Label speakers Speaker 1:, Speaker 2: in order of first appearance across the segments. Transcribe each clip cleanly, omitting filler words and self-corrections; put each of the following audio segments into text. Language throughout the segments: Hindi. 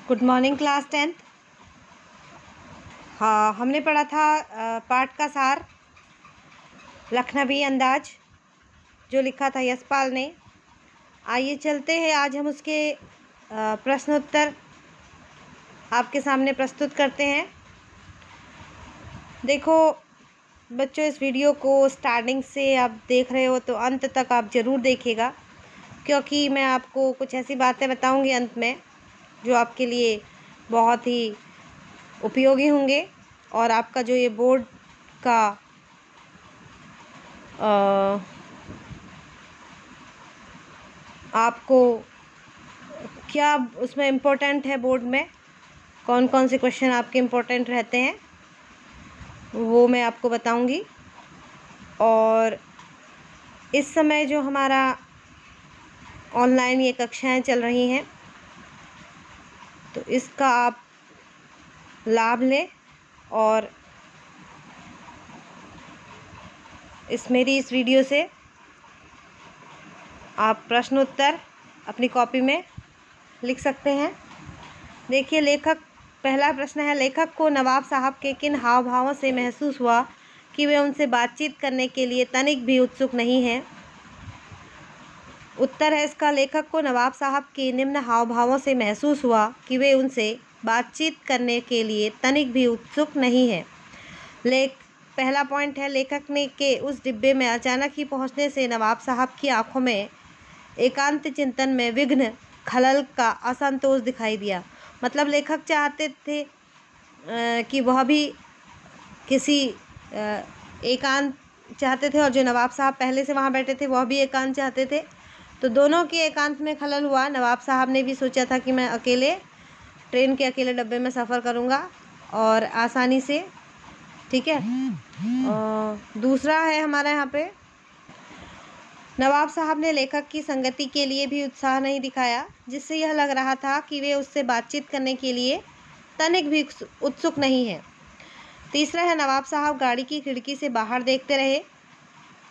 Speaker 1: Good morning class 10th। हाँ, हमने पढ़ा था पाठ का सार लखनवी अंदाज, जो लिखा था यशपाल ने। आइए चलते हैं, आज हम उसके प्रश्नोत्तर आपके सामने प्रस्तुत करते हैं। देखो बच्चों, इस वीडियो को स्टार्टिंग से आप देख रहे हो तो अंत तक आप ज़रूर देखिएगा, क्योंकि मैं आपको कुछ ऐसी बातें बताऊंगी अंत में जो आपके लिए बहुत ही उपयोगी होंगे। और आपका जो ये बोर्ड का आपको क्या उसमें इम्पोर्टेंट है, बोर्ड में कौन कौन से क्वेश्चन आपके इम्पोर्टेंट रहते हैं वो मैं आपको बताऊंगी। और इस समय जो हमारा ऑनलाइन ये कक्षाएं चल रही हैं, तो इसका आप लाभ लें और मेरी इस वीडियो से आप प्रश्नोत्तर अपनी कॉपी में लिख सकते हैं। देखिए, पहला प्रश्न है, लेखक को नवाब साहब के किन हाव भावों से महसूस हुआ कि वे उनसे बातचीत करने के लिए तनिक भी उत्सुक नहीं हैं। उत्तर है इसका, लेखक को नवाब साहब के निम्न हाव भावों से महसूस हुआ कि वे उनसे बातचीत करने के लिए तनिक भी उत्सुक नहीं है। पहला पॉइंट है, लेखक ने के उस डिब्बे में अचानक ही पहुंचने से नवाब साहब की आंखों में एकांत चिंतन में विघ्न खलल का असंतोष दिखाई दिया। मतलब लेखक चाहते थे कि वह भी किसी एकांत चाहते थे, और जो नवाब साहब पहले से वहाँ बैठे थे वह भी एकांत चाहते थे। तो दोनों के एकांत में खलल हुआ। नवाब साहब ने भी सोचा था कि मैं अकेले ट्रेन के अकेले डब्बे में सफ़र करूँगा और आसानी से, ठीक है। दूसरा है हमारा यहाँ पे, नवाब साहब ने लेखक की संगति के लिए भी उत्साह नहीं दिखाया, जिससे यह लग रहा था कि वे उससे बातचीत करने के लिए तनिक भी उत्सुक नहीं है। तीसरा है, नवाब साहब गाड़ी की खिड़की से बाहर देखते रहे।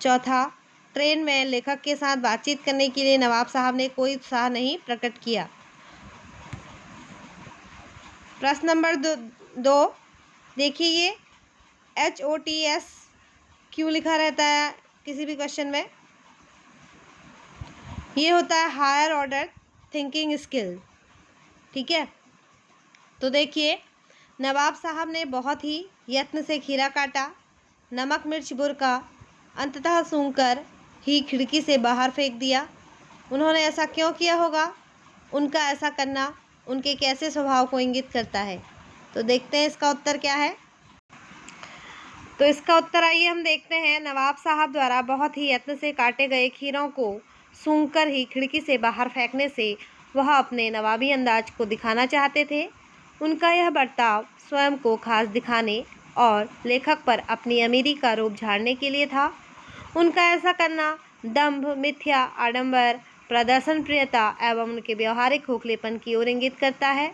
Speaker 1: चौथा, ट्रेन में लेखक के साथ बातचीत करने के लिए नवाब साहब ने कोई उत्साह नहीं प्रकट किया। प्रश्न नंबर 2, देखिए ये HOTS क्यों लिखा रहता है किसी भी क्वेश्चन में। ये होता है हायर ऑर्डर थिंकिंग स्किल, ठीक है। तो देखिए, नवाब साहब ने बहुत ही यत्न से खीरा काटा, नमक मिर्च बुरका, अंततः सूंघकर ही खिड़की से बाहर फेंक दिया। उन्होंने ऐसा क्यों किया होगा? उनका ऐसा करना उनके कैसे स्वभाव को इंगित करता है? तो देखते हैं इसका उत्तर क्या है। तो इसका उत्तर आइए हम देखते हैं। नवाब साहब द्वारा बहुत ही यत्न से काटे गए खीरों को सूंघकर ही खिड़की से बाहर फेंकने से वह अपने नवाबी अंदाज को दिखाना चाहते थे। उनका यह बर्ताव स्वयं को खास दिखाने और लेखक पर अपनी अमीरी का रूप झाड़ने के लिए था। उनका ऐसा करना दंभ, मिथ्या आडंबर, प्रदर्शन प्रियता एवं उनके व्यवहारिक खोखलेपन की ओर इंगित करता है।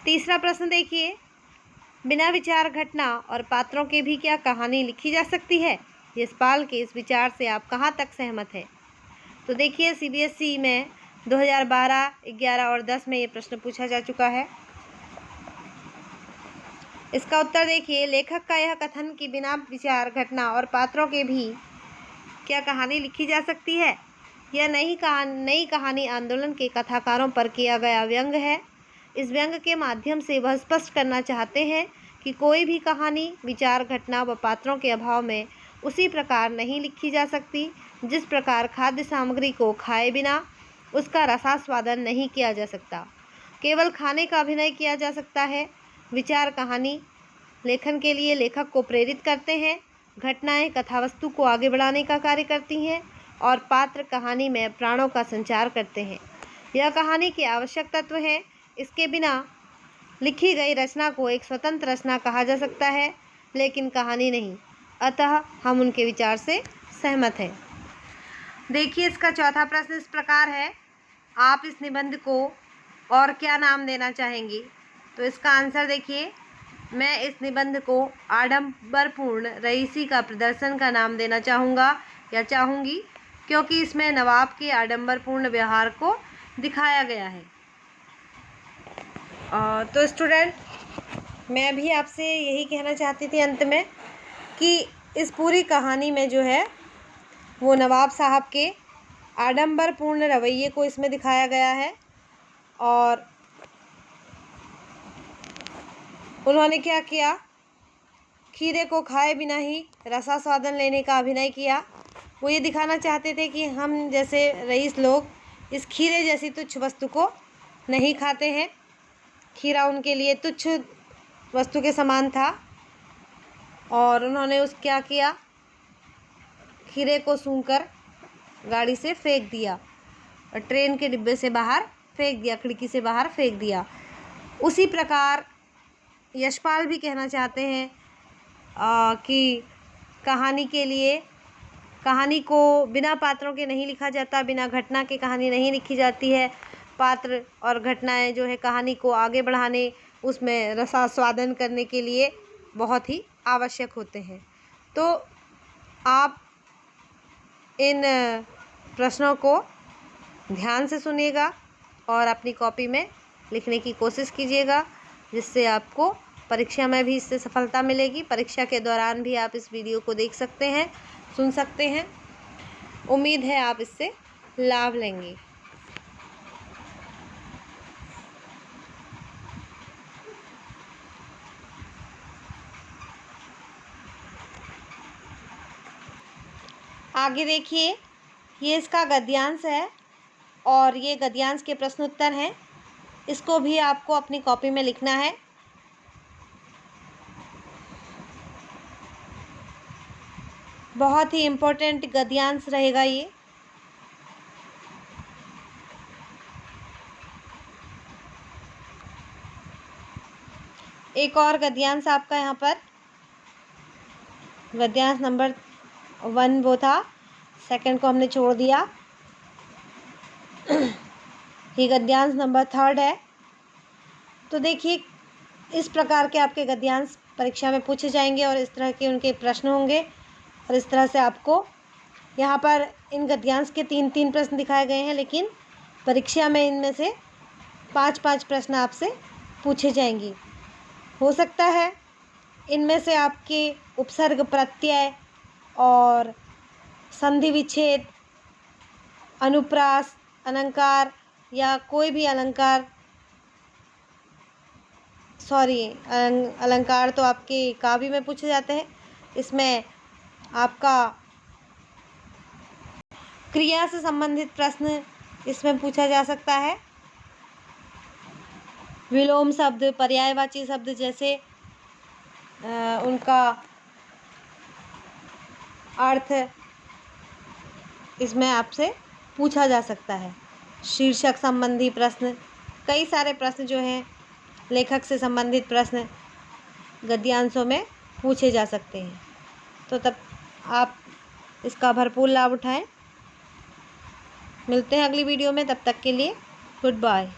Speaker 1: तीसरा प्रश्न देखिए, बिना विचार घटना और पात्रों के भी क्या कहानी लिखी जा सकती है? यशपाल के इस विचार से आप कहाँ तक सहमत हैं? तो देखिए, CBSE में 2012, 11 और 10 में ये प्रश्न पूछा जा चुका है। इसका उत्तर देखिए, लेखक का यह कथन कि बिना विचार घटना और पात्रों के भी क्या कहानी लिखी जा सकती है, यह नई कहानी आंदोलन के कथाकारों पर किया गया व्यंग है। इस व्यंग के माध्यम से वह स्पष्ट करना चाहते हैं कि कोई भी कहानी विचार घटना व पात्रों के अभाव में उसी प्रकार नहीं लिखी जा सकती जिस प्रकार खाद्य सामग्री को खाए बिना उसका रसास्वादन नहीं किया जा सकता। केवल खाने का अभिनय किया जा सकता है। विचार कहानी लेखन के लिए लेखक को प्रेरित करते हैं, घटनाएं कथावस्तु को आगे बढ़ाने का कार्य करती हैं और पात्र कहानी में प्राणों का संचार करते हैं। यह कहानी के आवश्यक तत्व हैं। इसके बिना लिखी गई रचना को एक स्वतंत्र रचना कहा जा सकता है, लेकिन कहानी नहीं। अतः हम उनके विचार से सहमत हैं। देखिए, इसका चौथा प्रश्न इस प्रकार है, आप इस निबंध को और क्या नाम देना चाहेंगी? तो इसका आंसर देखिए, मैं इस निबंध को आडंबरपूर्ण रईसी का प्रदर्शन का नाम देना चाहूँगा या चाहूँगी, क्योंकि इसमें नवाब के आडंबरपूर्ण व्यवहार को दिखाया गया है। तो स्टूडेंट, मैं भी आपसे यही कहना चाहती थी अंत में कि इस पूरी कहानी में जो है वो नवाब साहब के आडंबरपूर्ण रवैये को इसमें दिखाया गया है। और उन्होंने क्या किया, खीरे को खाए बिना ही रसास्वादन लेने का अभिनय किया। वो ये दिखाना चाहते थे कि हम जैसे रईस लोग इस खीरे जैसी तुच्छ वस्तु को नहीं खाते हैं। खीरा उनके लिए तुच्छ वस्तु के समान था और उन्होंने क्या किया, खीरे को सूंघकर गाड़ी से फेंक दिया और ट्रेन के डिब्बे से बाहर फेंक दिया, खिड़की से बाहर फेंक दिया। उसी प्रकार यशपाल भी कहना चाहते हैं कि कहानी को बिना पात्रों के नहीं लिखा जाता, बिना घटना के कहानी नहीं लिखी जाती है। पात्र और घटनाएं जो है कहानी को आगे बढ़ाने, उसमें रसास्वादन करने के लिए बहुत ही आवश्यक होते हैं। तो आप इन प्रश्नों को ध्यान से सुनिएगा और अपनी कॉपी में लिखने की कोशिश कीजिएगा, जिससे आपको परीक्षा में भी इससे सफलता मिलेगी। परीक्षा के दौरान भी आप इस वीडियो को देख सकते हैं, सुन सकते हैं। उम्मीद है आप इससे लाभ लेंगे। आगे देखिए, ये इसका गद्यांश है और ये गद्यांश के प्रश्न उत्तर हैं। इसको भी आपको अपनी कॉपी में लिखना है। बहुत ही इम्पोर्टेंट गद्यांश रहेगा ये। एक और गद्यांश आपका यहाँ पर, गद्यांश नंबर 1 वो था, सेकंड को हमने छोड़ दिया। ये गद्यांश नंबर 3 है। तो देखिए, इस प्रकार के आपके गद्यांश परीक्षा में पूछे जाएंगे और इस तरह के उनके प्रश्न होंगे। और इस तरह से आपको यहाँ पर इन गद्यांश के 3-3 प्रश्न दिखाए गए हैं, लेकिन परीक्षा में इनमें से 5-5 प्रश्न आपसे पूछे जाएंगे। हो सकता है इनमें से आपके उपसर्ग प्रत्यय और संधि विच्छेद, अनुप्रास, अलंकार या कोई भी अलंकार, अलंकार तो आपके काव्य में पूछे जाते हैं। इसमें आपका क्रिया से संबंधित प्रश्न इसमें पूछा जा सकता है। विलोम शब्द, पर्यायवाची शब्द जैसे उनका अर्थ इसमें आपसे पूछा जा सकता है। शीर्षक संबंधी प्रश्न, कई सारे प्रश्न जो हैं लेखक से संबंधित प्रश्न गद्यांशों में पूछे जा सकते हैं। तो तब आप इसका भरपूर लाभ उठाएं। मिलते हैं अगली वीडियो में, तब तक के लिए गुड बाय।